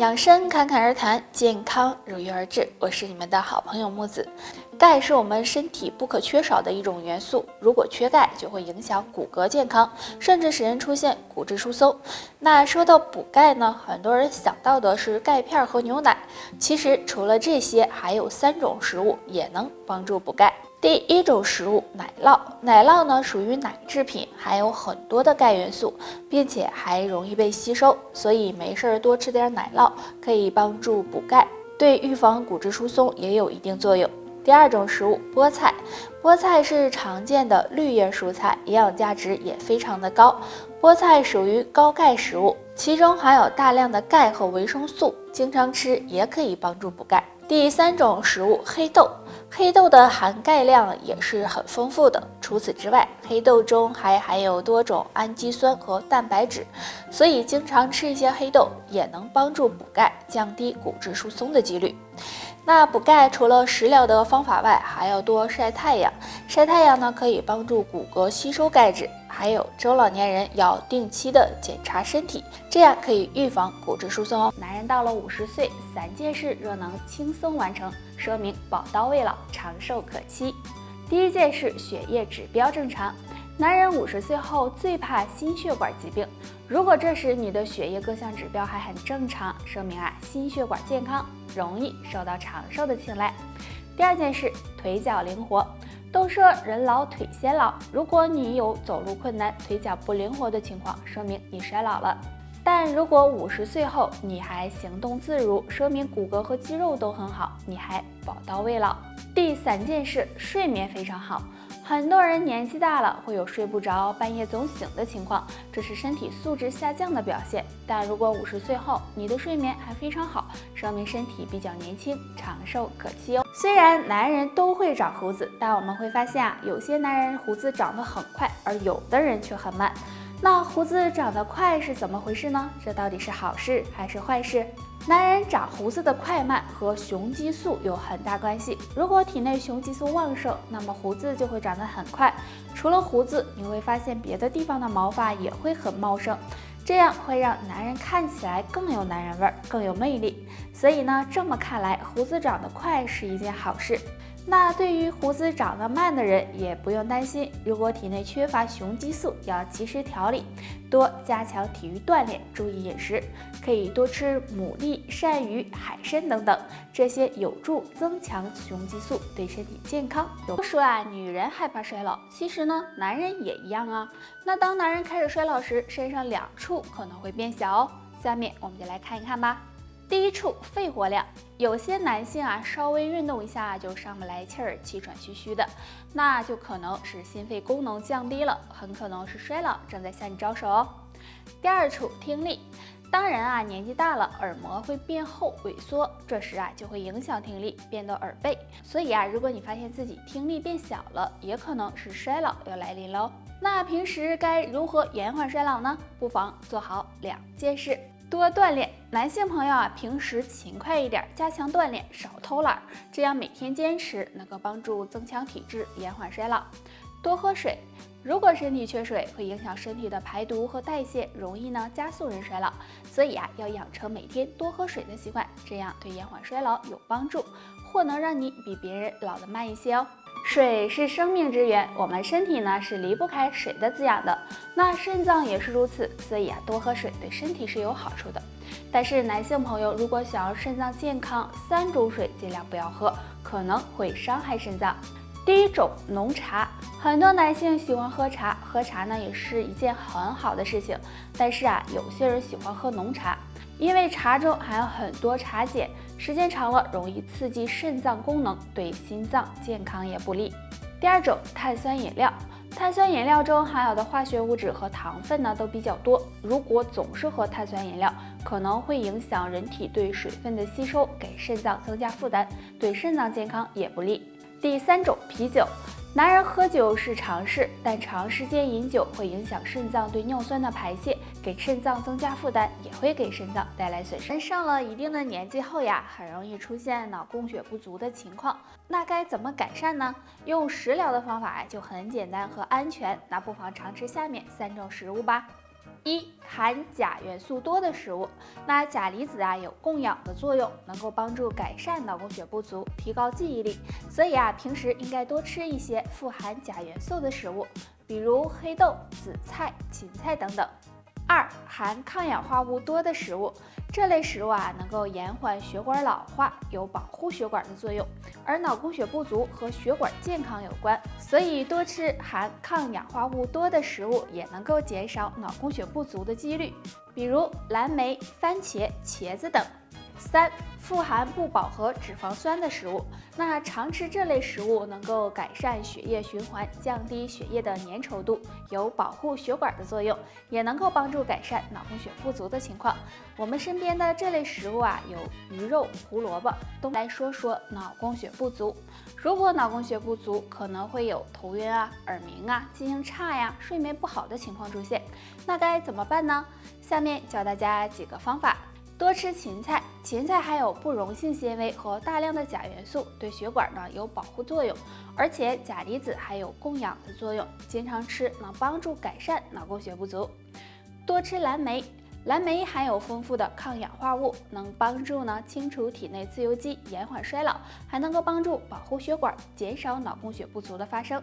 养生侃侃而谈，健康如约而至。我是你们的好朋友木子。钙是我们身体不可缺少的一种元素，如果缺钙，就会影响骨骼健康，甚至使人出现骨质疏松。那说到补钙呢，很多人想到的是钙片和牛奶，其实除了这些，还有3种食物也能帮助补钙。第一种食物，奶酪。奶酪呢属于奶制品，含有很多的钙元素，并且还容易被吸收，所以没事多吃点奶酪，可以帮助补钙，对预防骨质疏松也有一定作用。第二种食物，菠菜。菠菜是常见的绿叶蔬菜，营养价值也非常的高。菠菜属于高钙食物，其中含有大量的钙和维生素，经常吃也可以帮助补钙。第3种食物，黑豆。黑豆的含钙量也是很丰富的，除此之外，黑豆中还含有多种氨基酸和蛋白质，所以经常吃一些黑豆也能帮助补钙，降低骨质疏松的几率。那补钙除了食疗的方法外，还要多晒太阳。晒太阳呢，可以帮助骨骼吸收钙质。还有中老年人要定期的检查身体，这样可以预防骨质疏松哦。男人到了50岁，3件事若能轻松完成，说明宝刀未老，长寿可期。第一件事，血液指标正常。男人50岁后最怕心血管疾病，如果这时你的血液各项指标还很正常，说明心血管健康，容易受到长寿的青睐。第二件事，腿脚灵活。都说人老腿先老，如果你有走路困难、腿脚不灵活的情况，说明你衰老了。但如果50岁后你还行动自如，说明骨骼和肌肉都很好，你还宝刀未老。第3件事，睡眠非常好。很多人年纪大了会有睡不着、半夜总醒的情况，这是身体素质下降的表现。但如果50岁后你的睡眠还非常好，说明身体比较年轻，长寿可期哦。虽然男人都会长胡子，但我们会发现有些男人胡子长得很快，而有的人却很慢。那胡子长得快是怎么回事呢？这到底是好事还是坏事？男人长胡子的快慢和雄激素有很大关系。如果体内雄激素旺盛，那么胡子就会长得很快。除了胡子，你会发现别的地方的毛发也会很茂盛，这样会让男人看起来更有男人味儿，更有魅力。所以呢，这么看来，胡子长得快是一件好事。那对于胡子长得慢的人也不用担心，如果体内缺乏雄激素，要及时调理，多加强体育锻炼，注意饮食，可以多吃牡蛎、鳝鱼、海参等等，这些有助增强雄激素，对身体健康有。都说女人害怕衰老，其实呢，男人也一样啊。那当男人开始衰老时，身上2处可能会变小哦。下面我们就来看一看吧。第1处，肺活量。有些男性稍微运动一下就上不来气儿，气喘吁吁的，那就可能是心肺功能降低了，很可能是衰老正在向你招手哦。第2处，听力。当人年纪大了，耳膜会变厚萎缩，这时就会影响听力，变得耳背。所以如果你发现自己听力变小了，也可能是衰老要来临喽。那平时该如何延缓衰老呢？不妨做好2件事。多锻炼，男性朋友平时勤快一点，加强锻炼，少偷懒，这样每天坚持能够帮助增强体质，延缓衰老。多喝水，如果身体缺水，会影响身体的排毒和代谢，容易加速人衰老。所以要养成每天多喝水的习惯，这样对延缓衰老有帮助，或能让你比别人老得慢一些哦。水是生命之源，我们身体是离不开水的滋养的，那肾脏也是如此，所以多喝水对身体是有好处的。但是男性朋友如果想要肾脏健康，3种水尽量不要喝，可能会伤害肾脏。第1种，浓茶。很多男性喜欢喝茶，喝茶也是一件很好的事情，但是有些人喜欢喝浓茶，因为茶中含有很多茶碱，时间长了容易刺激肾脏功能，对心脏健康也不利。第2种，碳酸饮料。碳酸饮料中含有的化学物质和糖分都比较多，如果总是喝碳酸饮料，可能会影响人体对水分的吸收，给肾脏增加负担，对肾脏健康也不利。第3种，啤酒。男人喝酒是常事，但长时间饮酒会影响肾脏对尿酸的排泄，给肾脏增加负担，也会给肾脏带来损失。人上了一定的年纪后很容易出现脑供血不足的情况，那该怎么改善呢？用食疗的方法就很简单和安全，那不妨尝试下面3种食物吧。一、含钾元素多的食物。那钾离子有供氧的作用，能够帮助改善脑供血不足，提高记忆力。所以平时应该多吃一些富含钾元素的食物，比如黑豆、紫菜、芹菜等等。二、含抗氧化物多的食物。这类食物能够延缓血管老化，有保护血管的作用。而脑供血不足和血管健康有关，所以多吃含抗氧化物多的食物也能够减少脑供血不足的几率，比如蓝莓、番茄、茄子等。三、富含不饱和脂肪酸的食物。那常吃这类食物能够改善血液循环，降低血液的粘稠度，有保护血管的作用，也能够帮助改善脑供血不足的情况。我们身边的这类食物有鱼肉、胡萝卜。来说说脑供血不足。如果脑供血不足，可能会有头晕耳鸣记性差睡眠不好的情况出现。那该怎么办呢？下面教大家几个方法。多吃芹菜，芹菜含有不溶性纤维和大量的钾元素，对血管有保护作用，而且钾离子还有供氧的作用，经常吃能帮助改善脑供血不足。多吃蓝莓，蓝莓含有丰富的抗氧化物，能帮助清除体内自由基，延缓衰老，还能够帮助保护血管，减少脑供血不足的发生。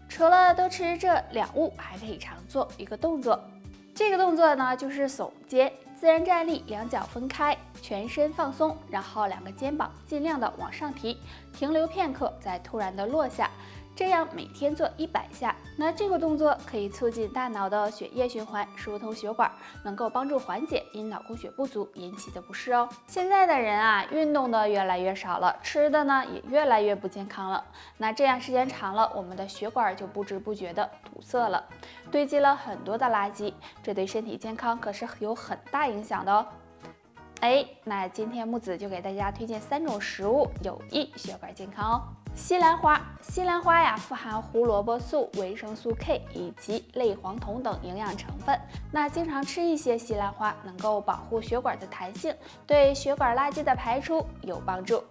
除了多吃这2物，还可以常做一个动作，这个动作就是耸肩。自然站立，两脚分开，全身放松，然后2个肩膀尽量的往上提，停留片刻，再突然的落下。这样每天做100下。那这个动作可以促进大脑的血液循环，疏通血管，能够帮助缓解因脑供血不足引起的不适哦。现在的人运动的越来越少了，吃的也越来越不健康了。那这样时间长了，我们的血管就不知不觉的堵塞了，堆积了很多的垃圾，这对身体健康可是有很大影响的哦。那今天木子就给大家推荐3种食物，有益血管健康哦。西兰花，西兰花富含胡萝卜素、维生素 K 以及类黄酮等营养成分。那经常吃一些西兰花，能够保护血管的弹性，对血管垃圾的排出有帮助。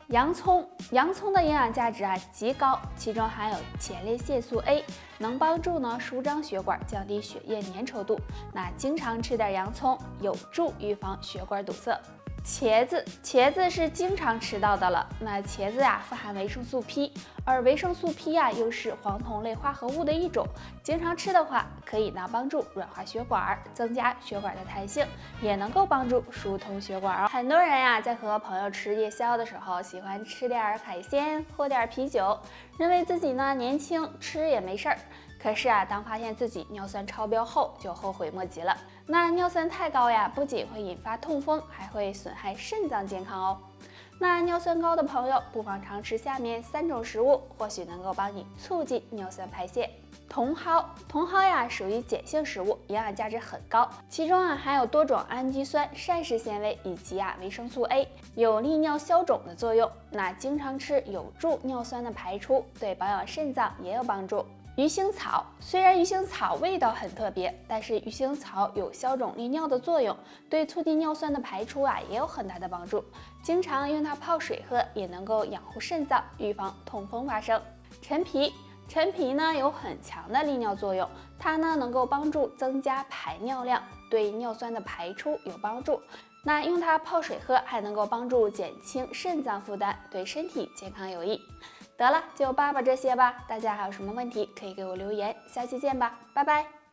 洋葱，洋葱的营养价值极高，其中含有前列腺素 A， 能帮助舒张血管，降低血液粘稠度。那经常吃点洋葱，有助预防血管堵塞。茄子，茄子是经常吃到的了。那茄子富含维生素 P， 而维生素 P 又是黄酮类化合物的一种，经常吃的话，可以帮助软化血管，增加血管的弹性，也能够帮助疏通血管哦。很多人在和朋友吃夜宵的时候，喜欢吃点海鲜，喝点啤酒，认为自己年轻，吃也没事儿。可是当发现自己尿酸超标后，就后悔莫及了。那尿酸太高不仅会引发痛风，还会损害肾脏健康哦。那尿酸高的朋友，不妨常吃下面3种食物，或许能够帮你促进尿酸排泄。茼蒿，茼蒿属于碱性食物，营养价值很高，其中含有多种氨基酸、膳食纤维以及维生素 A， 有利尿消肿的作用。那经常吃有助尿酸的排出，对保养肾脏也有帮助。鱼腥草，虽然鱼腥草味道很特别，但是鱼腥草有消肿利尿的作用，对促进尿酸的排出也有很大的帮助。经常用它泡水喝，也能够养护肾脏，预防痛风发生。陈皮，陈皮有很强的利尿作用，它能够帮助增加排尿量，对尿酸的排出有帮助。那用它泡水喝，还能够帮助减轻肾脏负担，对身体健康有益。得了，就扒这些吧。大家还有什么问题可以给我留言，下期见吧，拜拜。